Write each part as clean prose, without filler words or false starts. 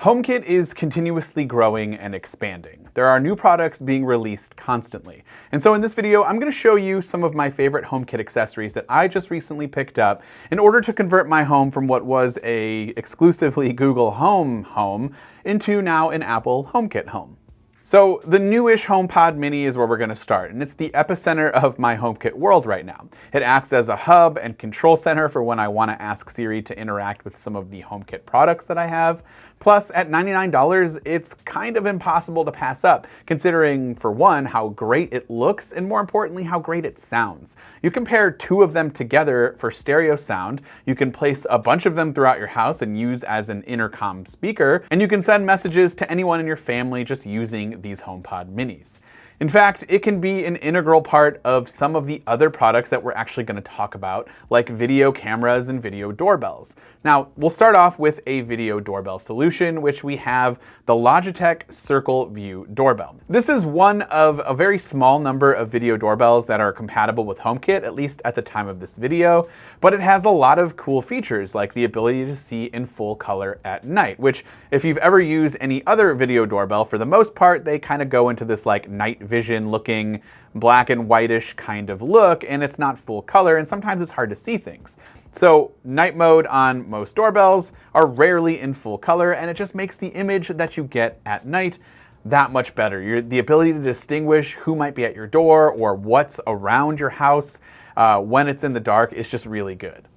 HomeKit is continuously growing and expanding. There are new products being released constantly. And so in this video, I'm going to show you some of my favorite HomeKit accessories that I just recently picked up in order to convert my home from what was a exclusively Google home into now an Apple HomeKit home. So the newish HomePod Mini is where we're going to start, and it's the epicenter of my HomeKit world right now. It acts as a hub and control center for when I want to ask Siri to interact with some of the HomeKit products that I have. Plus, at $99, it's kind of impossible to pass up, considering, for one, how great it looks, and more importantly, how great it sounds. You compare two of them together for stereo sound, you can place a bunch of them throughout your house and use as an intercom speaker, and you can send messages to anyone in your family just using these HomePod Minis. In fact, it can be an integral part of some of the other products that we're actually going to talk about, like video cameras and video doorbells. Now, we'll start off with a video doorbell solution, which we have the Logitech Circle View Doorbell. This is one of a very small number of video doorbells that are compatible with HomeKit, at least at the time of this video, but it has a lot of cool features, like the ability to see in full color at night, which if you've ever used any other video doorbell, for the most part, they kind of go into this like night vision looking black and whitish kind of look, and it's not full color, and sometimes it's hard to see things. So night mode on most doorbells are rarely in full color, and it just makes the image that you get at night that much better. The ability to distinguish who might be at your door or what's around your house when it's in the dark is just really good.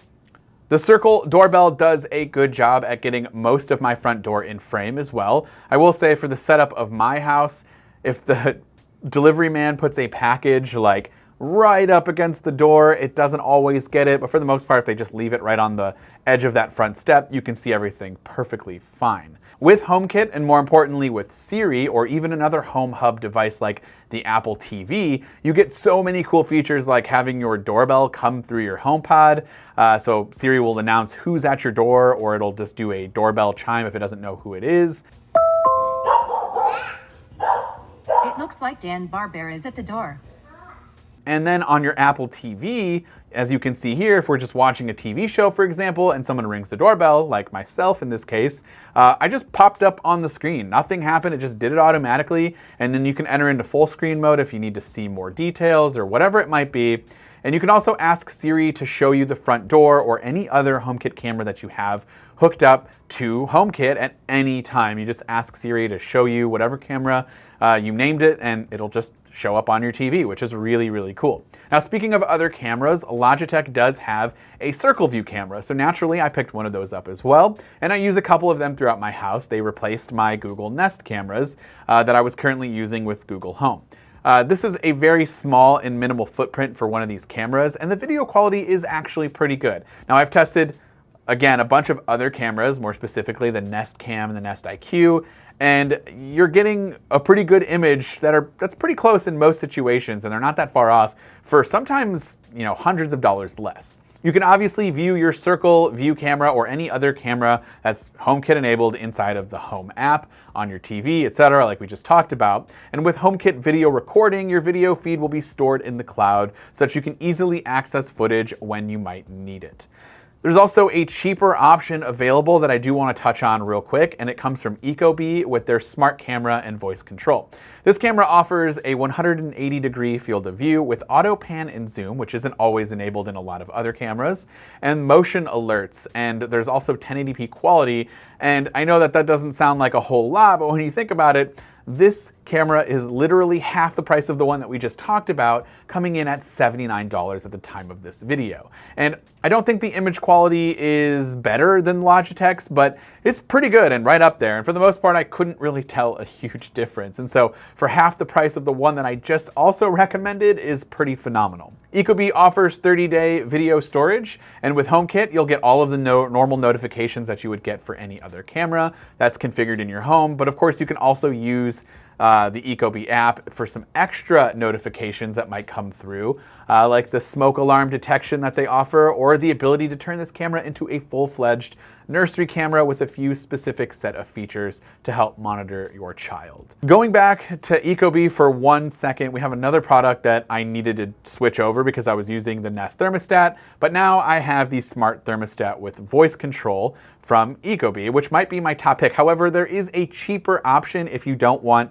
The Circle doorbell does a good job at getting most of my front door in frame as well. I will say, for the setup of my house, if the delivery man puts a package like right up against the door, it doesn't always get it, but for the most part, if they just leave it right on the edge of that front step, you can see everything perfectly fine. With HomeKit, and more importantly with Siri, or even another home hub device like the Apple TV, you get so many cool features like having your doorbell come through your HomePod. So Siri will announce who's at your door, or it'll just do a doorbell chime if it doesn't know who it is. It looks like Dan Barber is at the door. And then on your Apple TV, as you can see here, if we're just watching a TV show, for example, and someone rings the doorbell, like myself in this case, I just popped up on the screen. Nothing happened, it just did it automatically, and then you can enter into full screen mode if you need to see more details or whatever it might be. And you can also ask Siri to show you the front door or any other HomeKit camera that you have hooked up to HomeKit at any time. You just ask Siri to show you whatever camera you named it, and it'll just show up on your TV, which is really, really cool. Now, speaking of other cameras, Logitech does have a Circle View camera, so naturally I picked one of those up as well, and I use a couple of them throughout my house. They replaced my Google Nest cameras that I was currently using with Google Home. This is a very small and minimal footprint for one of these cameras, and the video quality is actually pretty good. Now, I've tested, again, a bunch of other cameras, more specifically the Nest Cam and the Nest IQ, and you're getting a pretty good image that's pretty close in most situations, and they're not that far off for sometimes, hundreds of dollars less. You can obviously view your Circle View camera or any other camera that's HomeKit enabled inside of the Home app, on your TV, etc., like we just talked about. And with HomeKit video recording, your video feed will be stored in the cloud so that you can easily access footage when you might need it. There's also a cheaper option available that I do want to touch on real quick, and it comes from Ecobee with their smart camera and voice control. This camera offers a 180-degree field of view with auto pan and zoom, which isn't always enabled in a lot of other cameras, and motion alerts, and there's also 1080p quality. And I know that doesn't sound like a whole lot, but when you think about it, this camera is literally half the price of the one that we just talked about, coming in at $79 at the time of this video. And I don't think the image quality is better than Logitech's, but it's pretty good and right up there. And for the most part, I couldn't really tell a huge difference. And so for half the price of the one that I just also recommended is pretty phenomenal. Ecobee offers 30-day video storage, and with HomeKit, you'll get all of the normal notifications that you would get for any other camera that's configured in your home. But of course, you can also use the Ecobee app for some extra notifications that might come through, like the smoke alarm detection that they offer, or the ability to turn this camera into a full-fledged nursery camera with a few specific set of features to help monitor your child. Going back to Ecobee for 1 second, we have another product that I needed to switch over because I was using the Nest thermostat, but now I have the smart thermostat with voice control from Ecobee, which might be my top pick. However, there is a cheaper option if you don't want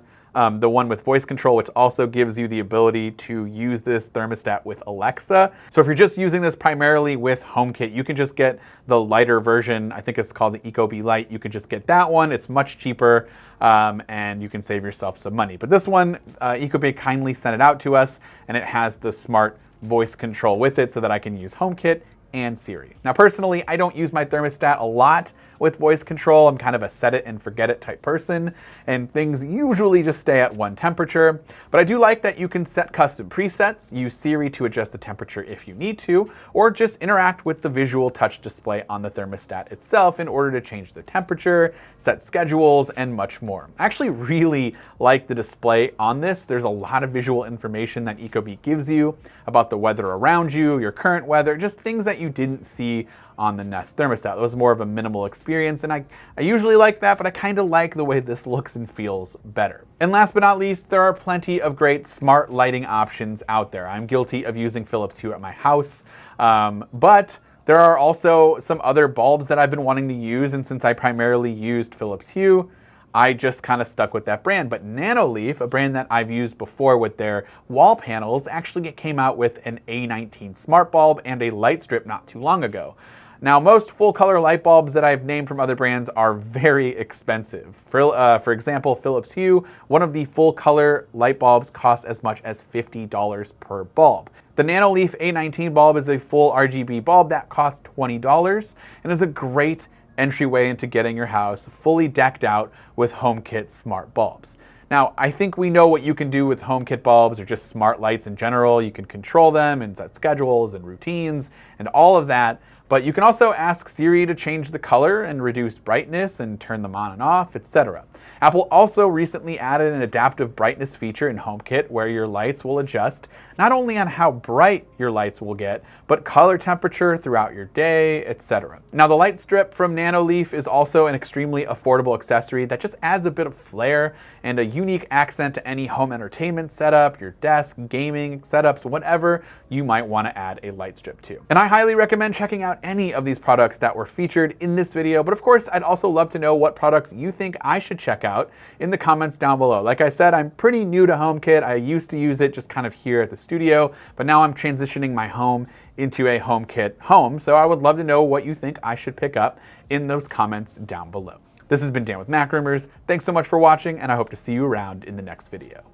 the one with voice control, which also gives you the ability to use this thermostat with Alexa. So if you're just using this primarily with HomeKit, you can just get the lighter version. I think it's called the Ecobee Lite. You could just get that one. It's much cheaper, and you can save yourself some money. But this one, Ecobee kindly sent it out to us, and it has the smart voice control with it so that I can use HomeKit and Siri. Now personally, I don't use my thermostat a lot with voice control. I'm kind of a set it and forget it type person, and things usually just stay at one temperature. But I do like that you can set custom presets, use Siri to adjust the temperature if you need to, or just interact with the visual touch display on the thermostat itself in order to change the temperature, set schedules, and much more. I actually really like the display on this. There's a lot of visual information that Ecobee gives you about the weather around you, your current weather, just things that you didn't see on the Nest thermostat. It was more of a minimal experience, and I usually like that, but I kind of like the way this looks and feels better. And last but not least, there are plenty of great smart lighting options out there. I'm guilty of using Philips Hue at my house, but there are also some other bulbs that I've been wanting to use, and since I primarily used Philips Hue, I just kind of stuck with that brand. But Nanoleaf, a brand that I've used before with their wall panels, actually came out with an A19 smart bulb and a light strip not too long ago. Now, most full color light bulbs that I've named from other brands are very expensive. For example, Philips Hue, one of the full color light bulbs costs as much as $50 per bulb. The Nanoleaf A19 bulb is a full RGB bulb that costs $20 and is a great entryway into getting your house fully decked out with HomeKit smart bulbs. Now, I think we know what you can do with HomeKit bulbs or just smart lights in general. You can control them and set schedules and routines and all of that. But you can also ask Siri to change the color and reduce brightness and turn them on and off, etc. Apple also recently added an adaptive brightness feature in HomeKit where your lights will adjust not only on how bright your lights will get, but color temperature throughout your day, etc. Now, the light strip from Nanoleaf is also an extremely affordable accessory that just adds a bit of flair and a unique accent to any home entertainment setup, your desk, gaming setups, whatever you might want to add a light strip to. And I highly recommend checking out any of these products that were featured in this video, but of course, I'd also love to know what products you think I should check out in the comments down below. Like I said, I'm pretty new to HomeKit. I used to use it just kind of here at the studio, but now I'm transitioning my home into a HomeKit home, so I would love to know what you think I should pick up in those comments down below. This has been Dan with Mac Rumors. Thanks so much for watching, and I hope to see you around in the next video.